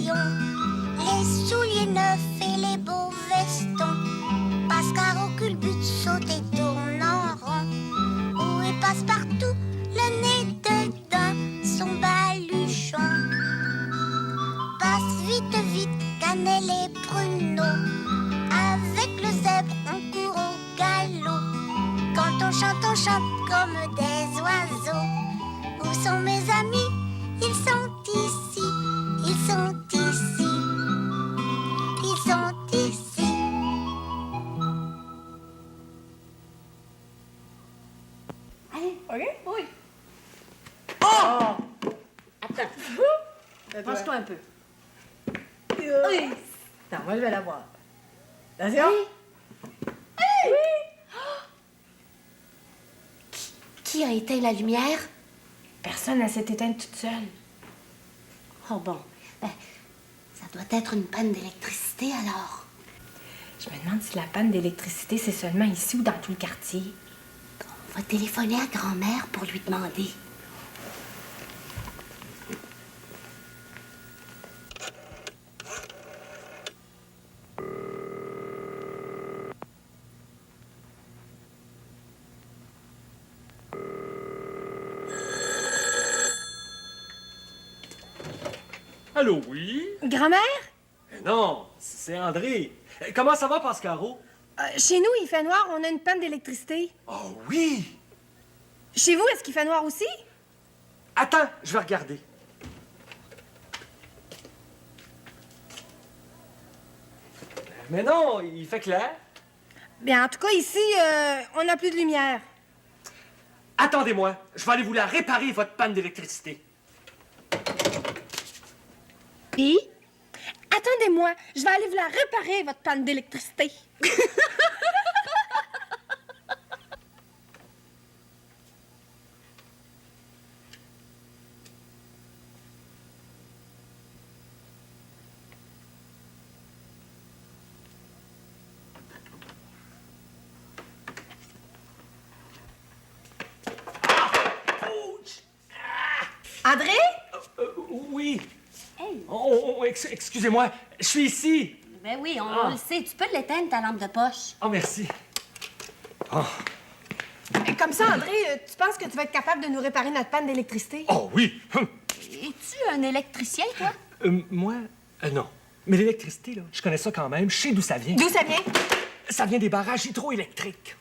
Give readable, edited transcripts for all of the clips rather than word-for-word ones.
crayon, les souliers neufs et les beaux vestons. Pascaro culbute, saute et tourne en rond. Où il passe partout, le nez dedans, son baluchon. Passe vite, vite, cannelle et pruneau. Avec le zèbre, on court au galop. Quand on chante comme des oiseaux. Où sont mes amis? Ils sont ici, ils sont ici, ils sont ici. Allez. OK? Oui. Oh! Attends. Penche-toi un peu. Oui. Attends, moi, je vais la voir. Attention. Oui. Qui a éteint la lumière? Personne ne s'est éteinte toute seule. Oh bon, ben, ça doit être une panne d'électricité alors. Je me demande si la panne d'électricité, c'est seulement ici ou dans tout le quartier. On va téléphoner à grand-mère pour lui demander. Allô, oui? Grand-mère? Non, c'est André. Comment ça va, Pascaro? Chez nous, il fait noir, on a une panne d'électricité. Oh oui! Chez vous, est-ce qu'il fait noir aussi? Attends, je vais regarder. Mais non, il fait clair. Bien, en tout cas, ici, on n'a plus de lumière. Attendez-moi, je vais aller vous la réparer, votre panne d'électricité. Puis? Attendez-moi, je vais aller vous la réparer, votre panne d'électricité. Ouch! André? Oui. Hey. Excusez-moi, je suis ici. Ben oui, on le sait. Tu peux l'éteindre, ta lampe de poche. Oh, merci. Oh, Comme ça, André, tu penses que tu vas être capable de nous réparer notre panne d'électricité? oh oui. Es-tu un électricien, toi? Moi, non. Mais l'électricité, là, je connais ça quand même. Je sais d'où ça vient. D'où ça vient? Ça vient des barrages hydroélectriques.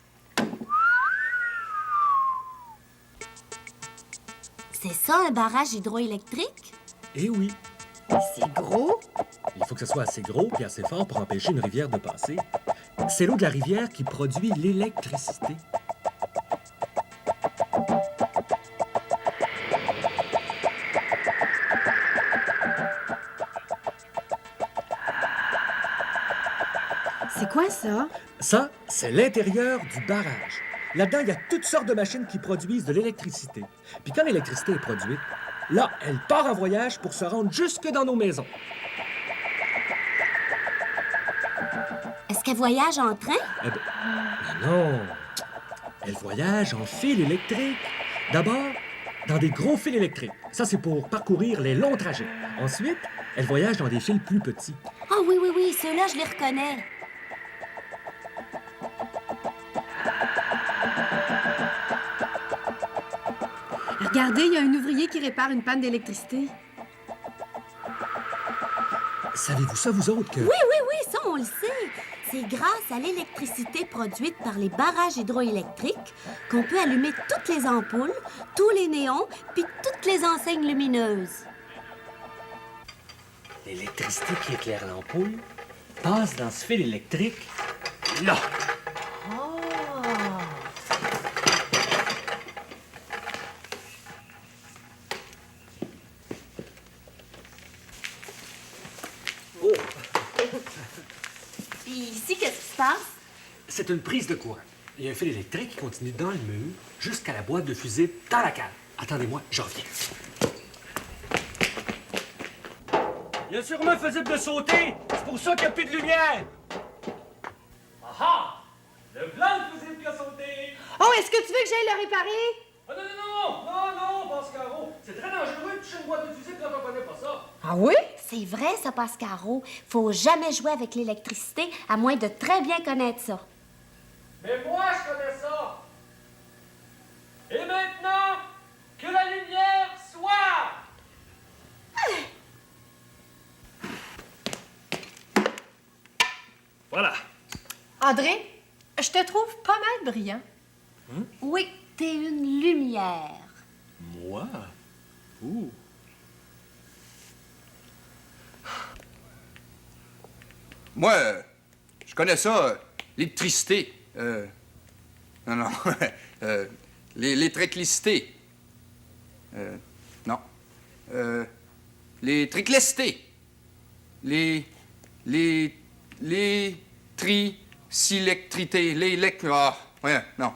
C'est ça, un barrage hydroélectrique? Eh oui. C'est gros. Il faut que ce soit assez gros et assez fort pour empêcher une rivière de passer. C'est l'eau de la rivière qui produit l'électricité. C'est quoi ça? Ça, c'est l'intérieur du barrage. Là-dedans, il y a toutes sortes de machines qui produisent de l'électricité. Puis quand l'électricité est produite, là, elle part en voyage pour se rendre jusque dans nos maisons. Est-ce qu'elle voyage en train? Eh ben, mais non. Elle voyage en fil électrique. D'abord, dans des gros fils électriques. Ça, c'est pour parcourir les longs trajets. Ensuite, elle voyage dans des fils plus petits. Ah oui, ceux-là, je les reconnais. Regardez, il y a un ouvrier qui répare une panne d'électricité. Savez-vous ça, vous autres, que... Oui, ça, on le sait. C'est grâce à l'électricité produite par les barrages hydroélectriques qu'on peut allumer toutes les ampoules, tous les néons, puis toutes les enseignes lumineuses. L'électricité qui éclaire l'ampoule passe dans ce fil électrique, là. Oh! Puis ici, qu'est-ce qui se passe? C'est une prise de courant. Il y a un fil électrique qui continue dans le mur jusqu'à la boîte de fusibles dans la cale. Attendez-moi, je reviens. Il y a sûrement un fusible de sauter. C'est pour ça qu'il n'y a plus de lumière. Ah! Le blanc de fusible qui a sauté. Oh, est-ce que tu veux que j'aille le réparer? Ah non, Pascaro. C'est très dangereux de toucher une boîte de fusible quand on connaît pas ça. Ah oui? C'est vrai, ça, Pascaro. Faut jamais jouer avec l'électricité, à moins de très bien connaître ça. Mais moi, je connais ça. Et maintenant, que la lumière soit. Voilà. André, je te trouve pas mal brillant. Oui, t'es une lumière. Moi? Ouh. Moi, je connais ça, l'électricité. Non, non. L'électricité. Non. L'électricité. L'électricité. Ah, ouais, non.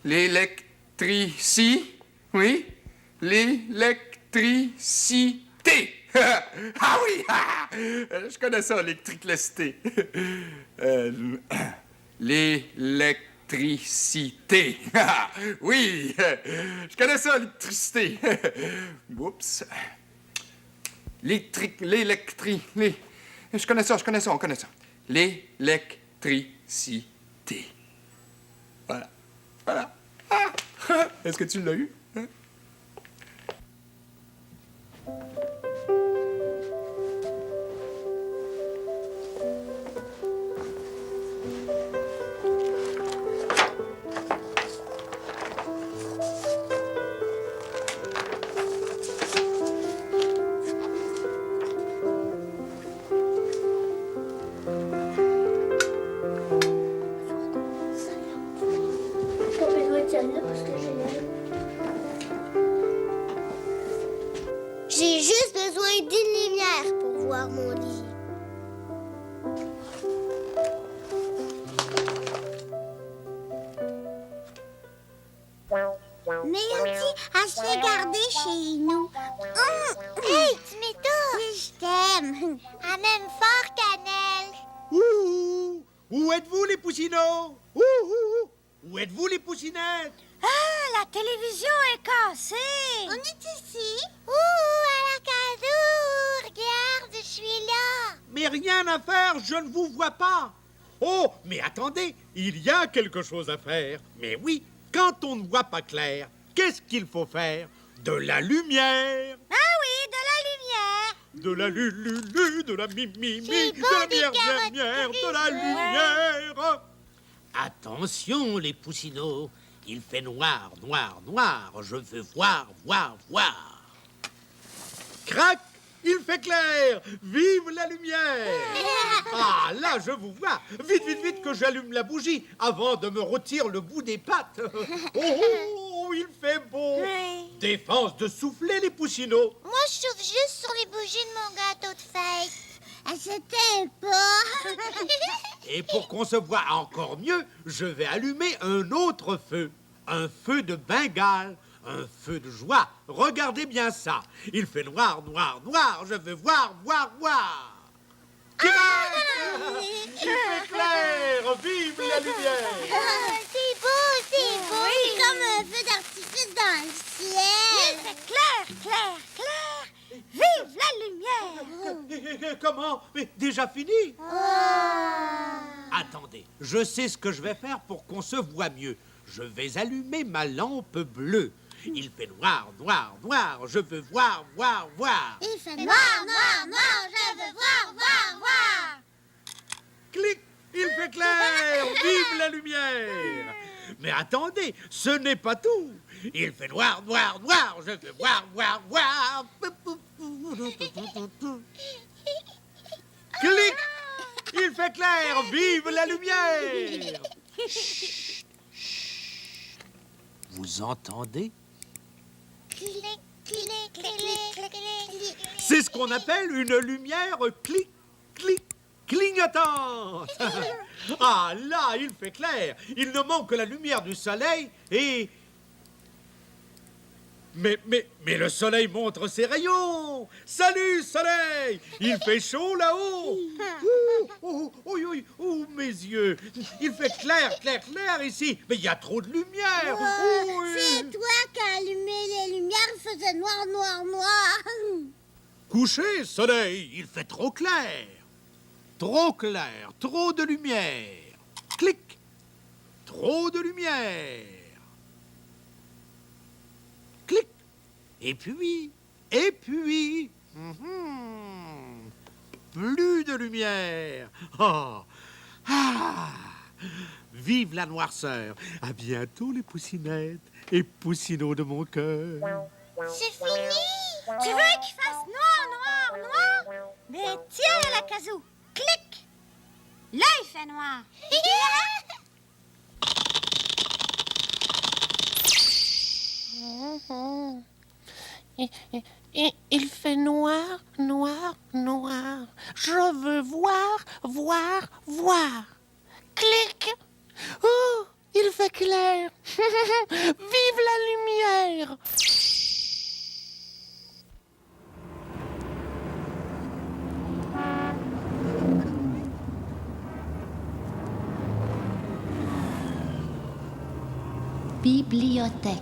L'électricité. Oui, l'électricité. Ah oui, je connais ça, l'électricité. L'électricité. Oui, je connais ça, l'électricité. Oups. Je connais ça, on connaît ça. L'électricité. Voilà. Voilà. Ah. Est-ce que tu l'as eu? Hein? J'ai juste besoin d'une lumière pour voir mon lit. Mais Auntie, elle se fait garder chez nous. Hey, tu m'étouffe! Oui, je t'aime. Elle m'aime fort, Cannelle. Ouh! Où êtes-vous, les poussinots? Ouh! Où êtes-vous, les poussinettes? Ah, la télévision est cassée. On est ici. À la cadeau. Regarde, je suis là. Mais rien à faire, je ne vous vois pas. Oh, mais attendez, il y a quelque chose à faire. Mais oui, quand on ne voit pas clair, qu'est-ce qu'il faut faire? De la lumière. Ah oui, de la lumière. De la lulu, de la mimimi, C'est de bon, la des carottes mière, de la lumière. Attention, les poussinots. Il fait noir, noir, noir. Je veux voir, voir, voir. Crac! Il fait clair! Vive la lumière! Ah, là, je vous vois! Vite, vite, vite que j'allume la bougie avant de me rôtir le bout des pattes! Oh, il fait beau! Oui. Défense de souffler, les poussinots! Moi, je souffle juste sur les bougies de mon gâteau de fête. Elle s'éteint pas. Et pour qu'on se voie encore mieux, je vais allumer un autre feu. Un feu de Bengale. Un feu de joie. Regardez bien ça. Il fait noir, noir, noir. Je veux voir, voir, voir. Il fait clair. Vive la lumière. C'est beau, c'est beau. C'est comme un feu d'artifice dans le ciel. C'est clair, clair, clair. Vive la lumière. Comment? Mais déjà fini? Oh. Attendez, je sais ce que je vais faire pour qu'on se voie mieux. Je vais allumer ma lampe bleue. Il fait noir, noir, noir. Je veux voir, voir, voir. Il fait noir, noir, noir. Je veux voir, voir, voir. Clic, il fait clair. Vive la lumière. Mais attendez, ce n'est pas tout. Il fait noir, noir, noir. Je veux voir, voir, voir. Clic, il fait clair. Vive la lumière. Chut, chut. Vous entendez? Clic, clic, clic, clic, clic. C'est ce qu'on appelle une lumière clic, clic, clignotante. Ah là, il fait clair. Il ne manque que la lumière du soleil et... Mais le soleil montre ses rayons. Salut, soleil. Il fait chaud là-haut. oh, oh, oh, oh, mes yeux. Il fait clair, clair, clair ici. Mais il y a trop de lumière. Oh, oui. C'est toi qui as allumé les lumières, il faisait noir, noir, noir. Couchez, soleil, il fait trop clair. Trop clair, trop de lumière. Clic. Trop de lumière. Clic. Et puis. Plus de lumière. Oh. Ah. Vive la noirceur. À bientôt les poussinettes et poussineaux de mon cœur. C'est fini. Tu veux qu'il fasse noir, noir, noir? Mais tiens, la casou. Clic. Là, il fait noir. Il fait noir, noir, noir. Je veux voir, voir, voir. Clic. Oh, il fait clair. Vive la lumière. Bibliothèque.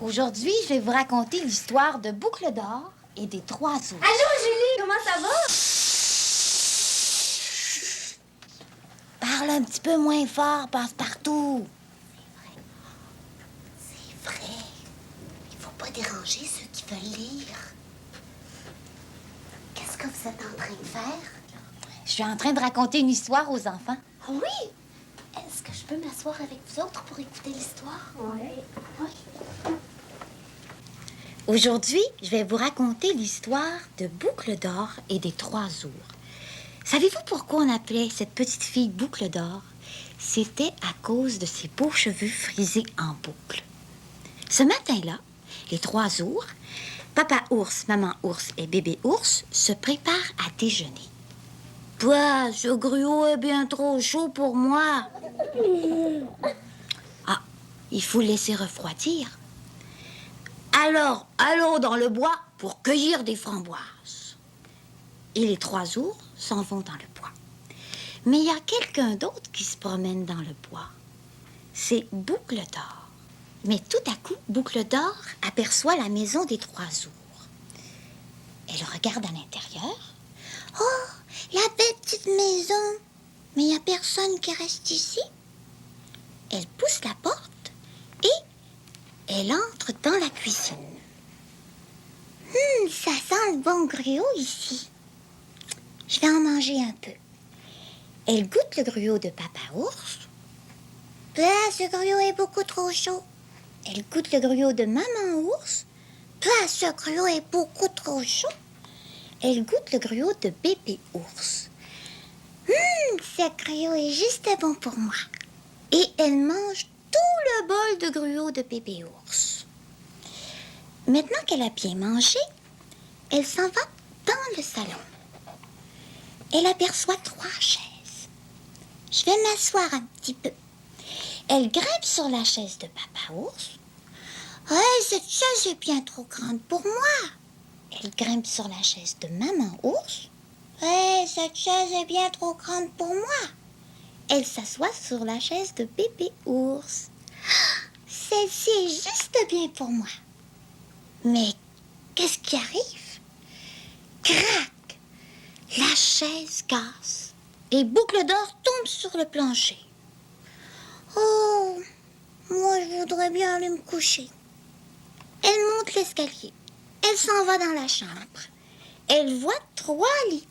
Aujourd'hui, je vais vous raconter l'histoire de Boucle d'Or et des 3 ours. Allô, Julie, comment ça va? Parle un petit peu moins fort, Passe-Partout. C'est vrai. Il faut pas déranger ceux qui veulent lire. Qu'est-ce que vous êtes en train de faire? Je suis en train de raconter une histoire aux enfants. Ah oui? Est-ce que je peux m'asseoir avec vous autres pour écouter l'histoire? Oui. Aujourd'hui, je vais vous raconter l'histoire de Boucle d'Or et des 3 ours. Savez-vous pourquoi on appelait cette petite fille Boucle d'Or? C'était à cause de ses beaux cheveux frisés en boucle. Ce matin-là, les 3 ours, papa ours, maman ours et bébé ours, se préparent à déjeuner. Toi, ce gruau est bien trop chaud pour moi. Ah, il faut le laisser refroidir. Alors, allons dans le bois pour cueillir des framboises. Et les 3 ours s'en vont dans le bois. Mais il y a quelqu'un d'autre qui se promène dans le bois. C'est Boucle d'Or. Mais tout à coup, Boucle d'Or aperçoit la maison des 3 ours. Elle regarde à l'intérieur. Oh, la petite maison. Mais il n'y a personne qui reste ici. Elle pousse la porte et elle entre dans la cuisine. Ça sent le bon gruau ici. Je vais en manger un peu. Elle goûte le gruau de papa ours. Ce gruau est beaucoup trop chaud. Elle goûte le gruau de maman ours. Ce gruau est beaucoup trop chaud. Elle goûte le gruau de bébé ours. Ce gruau est juste bon pour moi. Et elle mange tout le bol de gruau de bébé ours. Maintenant qu'elle a bien mangé, elle s'en va dans le salon. Elle aperçoit 3 chaises. Je vais m'asseoir un petit peu. Elle grimpe sur la chaise de papa ours. Cette chaise est bien trop grande pour moi. Elle grimpe sur la chaise de maman ours. Cette chaise est bien trop grande pour moi. Elle s'assoit sur la chaise de bébé ours. Celle-ci est juste bien pour moi. Mais qu'est-ce qui arrive? Crac! La chaise casse et Boucle d'Or tombe sur le plancher. Oh, moi je voudrais bien aller me coucher. Elle monte l'escalier. Elle s'en va dans la chambre. Elle voit 3 lits.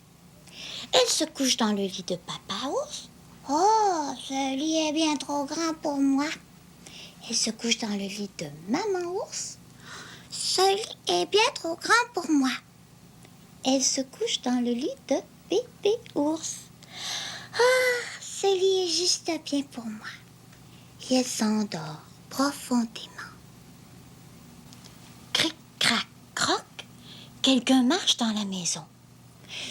Elle se couche dans le lit de papa ours. Oh, ce lit est bien trop grand pour moi. Elle se couche dans le lit de maman ours. Ce lit est bien trop grand pour moi. Elle se couche dans le lit de bébé ours. Ce lit est juste bien pour moi. Et elle s'endort profondément. Cric, crac, croc, quelqu'un marche dans la maison.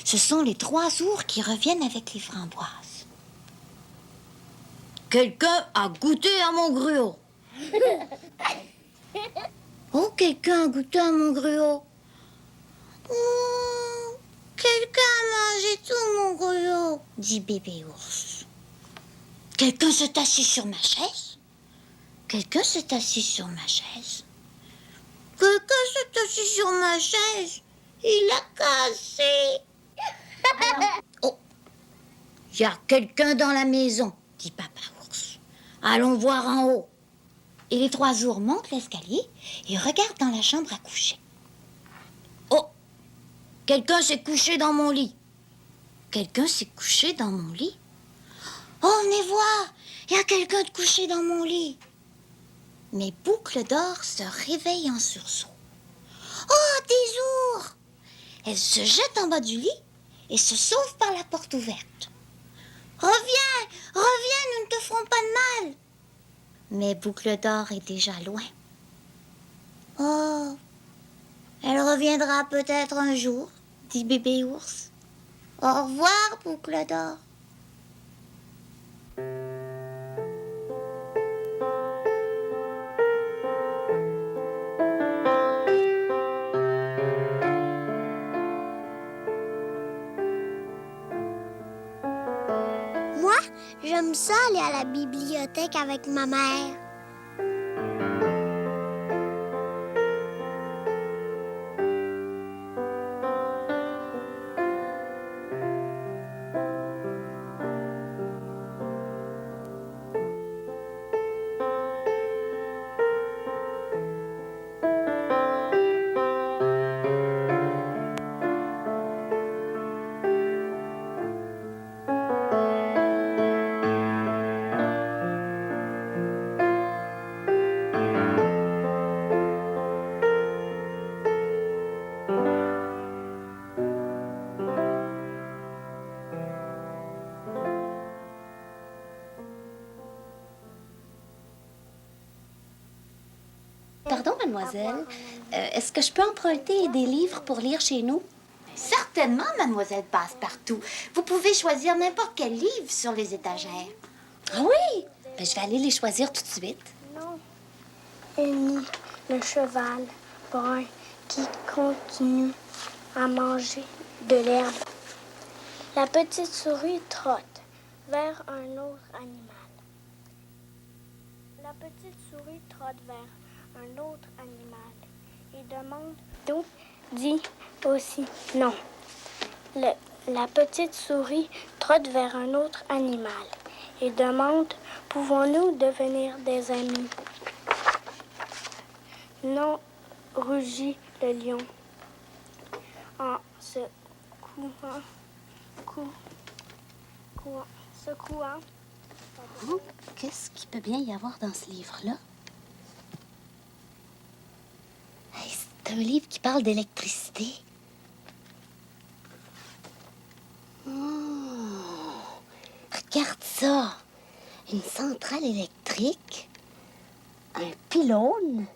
Ce sont les 3 ours qui reviennent avec les framboises. Quelqu'un a goûté à mon gruau. Oh, quelqu'un a goûté à mon gruau. Oh, quelqu'un a mangé tout mon gruau, dit bébé ours. Quelqu'un s'est assis sur ma chaise. Quelqu'un s'est assis sur ma chaise. Quelqu'un s'est assis sur ma chaise. Il l'a cassé. Oh, il y a quelqu'un dans la maison, dit papa ours. Allons voir en haut. Et les 3 ours montent l'escalier et regardent dans la chambre à coucher. Oh, quelqu'un s'est couché dans mon lit. Quelqu'un s'est couché dans mon lit. Oh, venez voir, il y a quelqu'un de couché dans mon lit. Mais Boucle d'Or se réveille en sursaut. Oh, des ours! Elle se jette en bas du lit et se sauve par la porte ouverte. Reviens, reviens, nous ne te ferons pas de mal. Mais Boucle d'Or est déjà loin. Oh, elle reviendra peut-être un jour, dit bébé ours. Au revoir, Boucle d'Or. Moi, j'aime ça aller à la bibliothèque avec ma mère. Pardon, mademoiselle, est-ce que je peux emprunter des livres pour lire chez nous? Certainement, mademoiselle Passepartout. Vous pouvez choisir n'importe quel livre sur les étagères. Ah oui? Ben, je vais aller les choisir tout de suite. Annie, le cheval brun qui continue à manger de l'herbe. La petite souris trotte vers un autre animal. La petite souris trotte vers un autre animal et demande d'où dit aussi non. La petite souris trotte vers un autre animal et demande pouvons-nous devenir des amis? Non, rugit le lion en secouant. Oh, qu'est-ce qu'il peut bien y avoir dans ce livre-là? Hey, c'est un livre qui parle d'électricité. Regarde ça! Une centrale électrique, un pylône,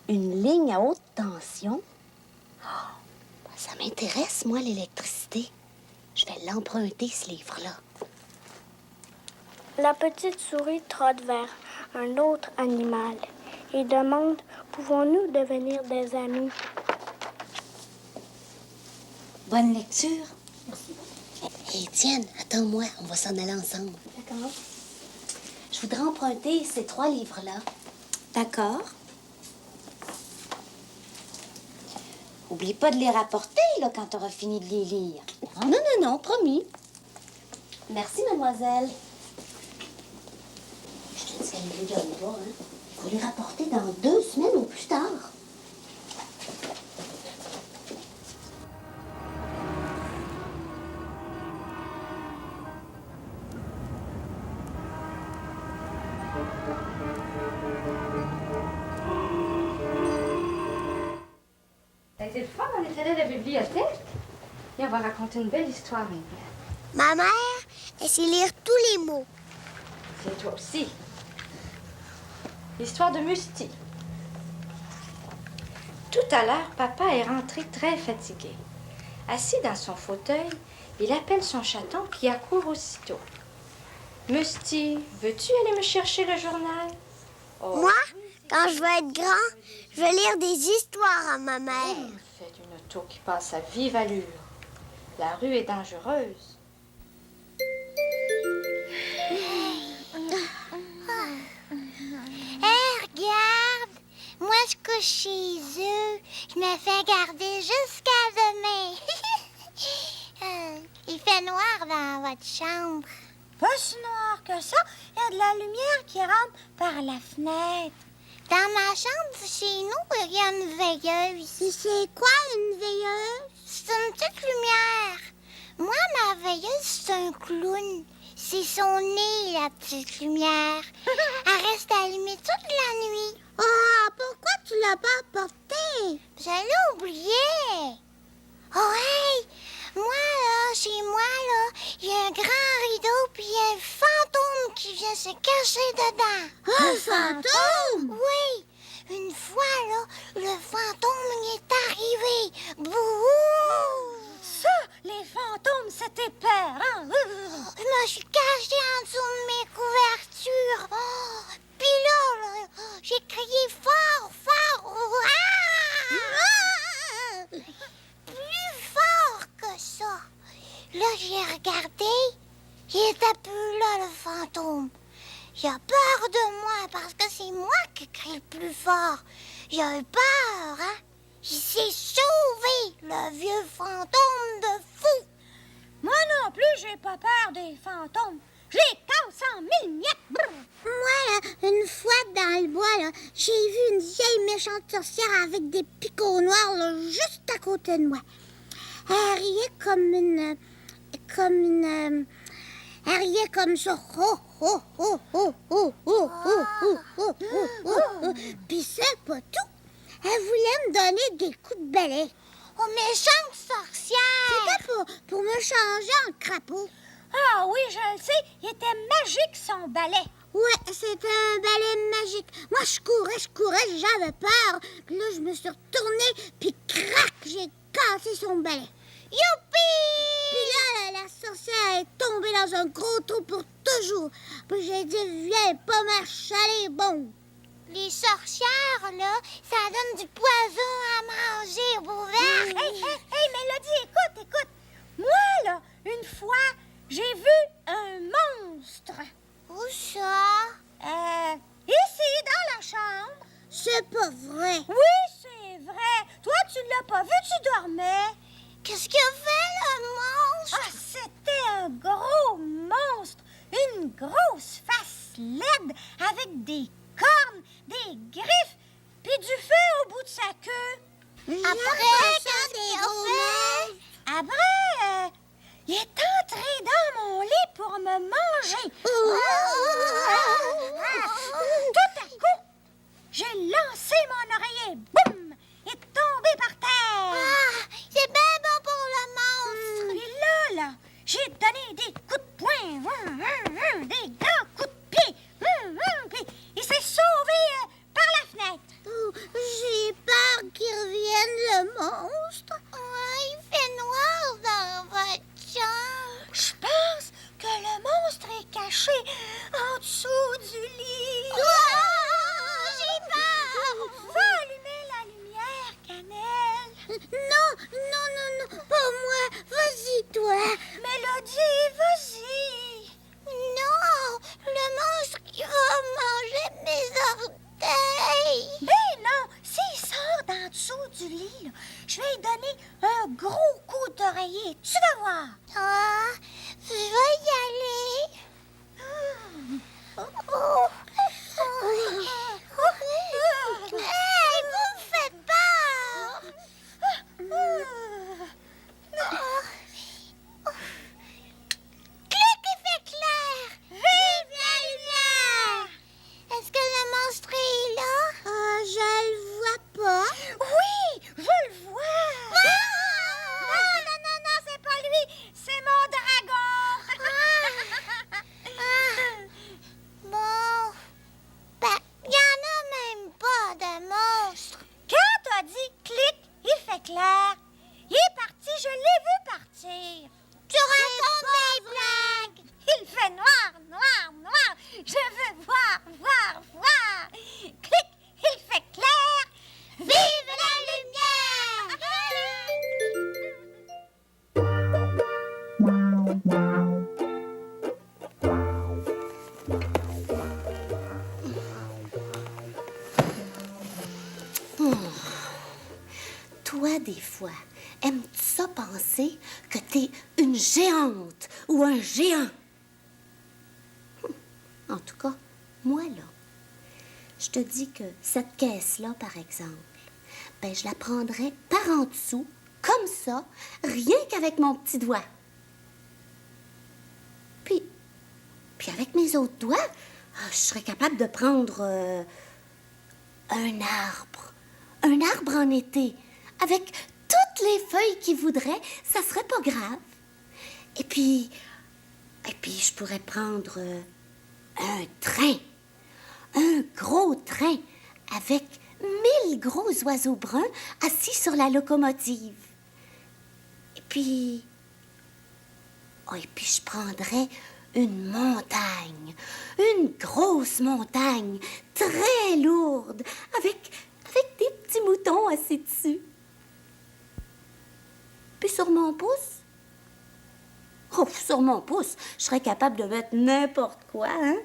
une ligne à haute tension. Oh, ça m'intéresse, moi, l'électricité. Je vais l'emprunter, ce livre-là. La petite souris trotte vers un autre animal et demande pouvons-nous devenir des amis? Bonne lecture. Hé, Étienne, attends-moi, on va s'en aller ensemble. D'accord. Je voudrais emprunter ces 3 livres-là. D'accord. Oublie pas de les rapporter là, quand tu auras fini de les lire. Non, non, non, non, promis. Merci, mademoiselle. Je te dis qu'elle ne regarde pas, hein. Il faut les rapporter dans 2 semaines ou plus tard. Ça a été le fun, on est allé à la bibliothèque. Et on va raconter une belle histoire maintenant. Ma mère, elle sait lire tous les mots. C'est toi aussi. L'histoire de Musti. Tout à l'heure, papa est rentré très fatigué. Assis dans son fauteuil, il appelle son chaton qui accourt aussitôt. Musti, veux-tu aller me chercher le journal? Oh, Moi, quand je veux être grand, je veux lire des histoires à ma mère. Faites une auto qui passe à vive allure. La rue est dangereuse. Hé, regarde! Moi, je couche chez eux. Je me fais garder jusqu'à demain. Il fait noir dans votre chambre. Pas si noir que ça. Il y a de la lumière qui rentre par la fenêtre. Dans ma chambre, chez nous, il y a une veilleuse. C'est quoi une veilleuse? C'est une petite lumière. Moi, ma veilleuse, c'est un clown. C'est son nez, la petite lumière. Elle reste allumée toute la nuit. Ah, pourquoi tu l'as pas apportée? Je l'ai oublié. Oh, hey! Moi, là, chez moi, là, il y a un grand rideau, puis il y a un fantôme qui vient se cacher dedans. Un fantôme? Oui. Une fois, là, le fantôme y est arrivé. Bouh! Ça, les fantômes, c'était peur, hein? Je me suis cachée en dessous de mes couvertures. Oh, puis là, j'ai crié fort, fort. Ah! Plus fort que ça. Là, j'ai regardé. Il était plus là, le fantôme. Il a peur de moi parce que c'est moi qui crie le plus fort. Il a eu peur, hein? Il s'est sauvé, le vieux fantôme de fou. Moi non plus, j'ai pas peur des fantômes. Je les casse en mille miettes. Moi, là, une fois dans le bois, là, j'ai vu une vieille méchante sorcière avec des picots noirs là, juste à côté de moi. Elle riait elle riait comme ça. Oh, oh, oh, oh, oh, oh, oh, oh, oh, oh, oh. Puis c'est pas tout. Elle voulait me donner des coups de balai. Oh, méchante sorcière! C'était pour me changer en crapaud. Ah oui, je le sais. Il était magique, son balai. Ouais, c'était un balai magique. Moi, je courais, j'avais peur. Puis là, je me suis retournée, puis crac, j'ai cassé son balai. Youpi! Puis là, la sorcière est tombée dans un gros trou pour toujours. Puis j'ai dit, viens pas m'achaler, bon. Les sorcières, là, ça donne du poison à manger au bouvert. Hey, Mélodie, écoute. Moi, là, une fois, j'ai vu un monstre. Où ça? Ici, dans la chambre. C'est pas vrai. Oui, c'est vrai. Toi, tu l'as pas vu, tu dormais. Qu'est-ce qu'il a fait, le monstre? Ah, c'était un gros monstre. Une grosse face laide avec des cornes, des griffes, puis du feu au bout de sa queue. Après, qu'est-ce qu'il a fait? Après, il est entré dans mon lit pour me manger. Tout à coup, j'ai lancé mon oreiller. Boum! Il est tombé par terre. Ah, c'est bien bon pour le monstre. Et là, j'ai donné des coups de poing, des grands coups de pied. Puis il s'est sauvé par la fenêtre. Oh, j'ai peur qu'il revienne, le monstre. Ouais, il fait noir dans votre chambre. Je pense que le monstre est caché en dessous du lit. J'ai peur. Va allumer la lumière, Cannelle. Non, pas moi. Vas-y, toi. Mélodie, vas-y. Non, le monstre qui va manger mes orteils. Ben non, s'il sort d'en dessous du lit, là, je vais lui donner un gros coup d'oreiller. Tu vas voir. Ah, je vais y aller. Hey, vous me faites peur. Clic et fait clair. Vive la lumière. Est-ce que le monstre est là? Je le vois pas. Oui, je le vois. Non, c'est pas des fois, aimes-tu ça penser que t'es une géante ou un géant? En tout cas, moi, là, je te dis que cette caisse-là, par exemple, ben, je la prendrais par en dessous, comme ça, rien qu'avec mon petit doigt. Puis avec mes autres doigts, je serais capable de prendre un arbre. Un arbre en été, avec toutes les feuilles qu'il voudrait, ça serait pas grave. Et puis je pourrais prendre un train. Un gros train avec 1000 gros oiseaux bruns assis sur la locomotive. Et puis je prendrais une montagne, une grosse montagne, très lourde, avec des petits moutons assis dessus. Puis sur mon pouce, sur mon pouce, je serais capable de mettre n'importe quoi, hein?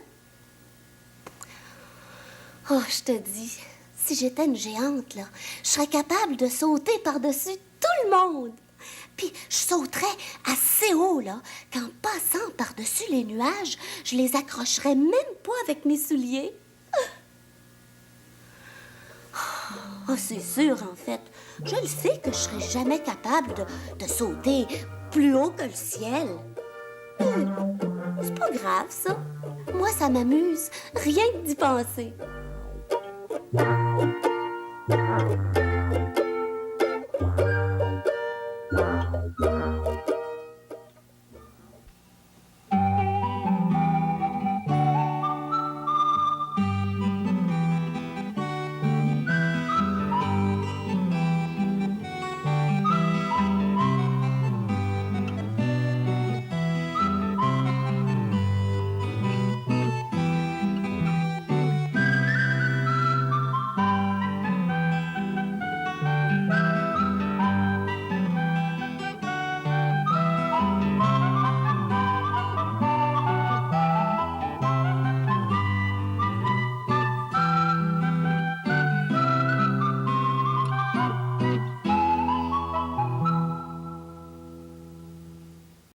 Oh, je te dis, si j'étais une géante, là, je serais capable de sauter par-dessus tout le monde. Puis je sauterais assez haut, là, qu'en passant par-dessus les nuages, je les accrocherais même pas avec mes souliers. Oh, c'est sûr, en fait. Je le sais que je serais jamais capable de sauter plus haut que le ciel. C'est pas grave, ça. Moi, ça m'amuse, rien que d'y penser.